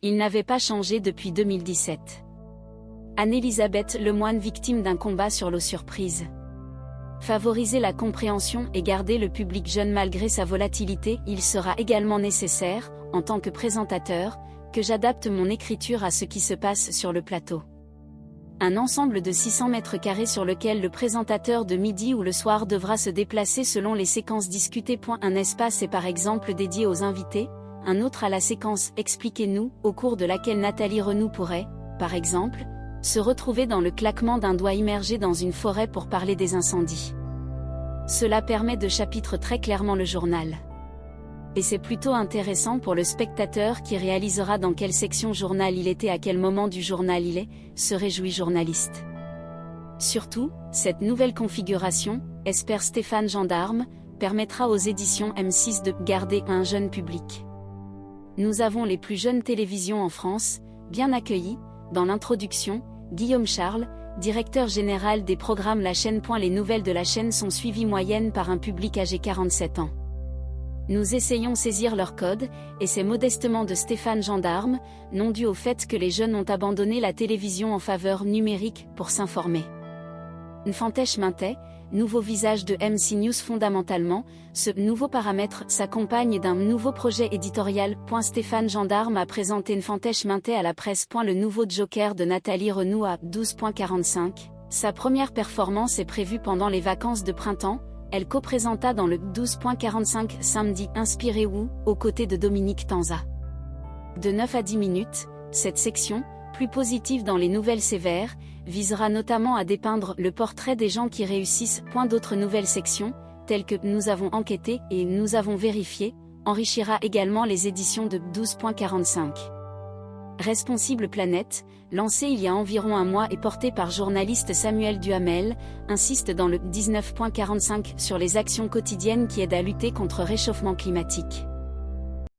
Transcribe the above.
Il n'avait pas changé depuis 2017. Anne-Elisabeth Lemoine victime d'un combat sur l'eau surprise. Favoriser la compréhension et garder le public jeune malgré sa volatilité, il sera également nécessaire, en tant que présentateur, que j'adapte mon écriture à ce qui se passe sur le plateau. Un ensemble de 600 mètres carrés sur lequel le présentateur de midi ou le soir devra se déplacer selon les séquences discutées. Un espace est par exemple dédié aux invités, un autre à la séquence « Expliquez-nous » au cours de laquelle Nathalie Renaud pourrait, par exemple, se retrouver dans le claquement d'un doigt immergé dans une forêt pour parler des incendies. Cela permet de chapitre très clairement le journal. Et c'est plutôt intéressant pour le spectateur qui réalisera dans quelle section journal il était, à quel moment du journal il est, se réjouit journaliste. Surtout, cette nouvelle configuration, espère Stéphane Gendarme, permettra aux éditions M6 de garder un jeune public. Nous avons les plus jeunes télévisions en France, bien accueillis. Dans l'introduction, Guillaume Charles, directeur général des programmes La Chaîne. Les nouvelles de la chaîne sont suivies moyenne par un public âgé 47 ans. Nous essayons saisir leur code, et c'est modestement de Stéphane Gendarme, non dû au fait que les jeunes ont abandonné la télévision en faveur numérique pour s'informer. Nfantèche Mintet, nouveau visage de MC News. Fondamentalement, ce nouveau paramètre s'accompagne d'un nouveau projet éditorial. Stéphane Gendarme a présenté Nfantèche Mintet à la presse. Le nouveau Joker de Nathalie Renaud à 12.45. Sa première performance est prévue pendant les vacances de printemps. Elle co-présenta dans le 12.45 samedi Inspiré ou, aux côtés de Dominique Tanza. De 9 à 10 minutes, cette section, plus positive dans les nouvelles sévères, visera notamment à dépeindre le portrait des gens qui réussissent. D'autres nouvelles sections, telles que Nous avons enquêté et Nous avons vérifié, enrichira également les éditions de 12.45. Responsible Planète, lancé il y a environ un mois et porté par journaliste Samuel Duhamel, insiste dans le 19.45 sur les actions quotidiennes qui aident à lutter contre le réchauffement climatique.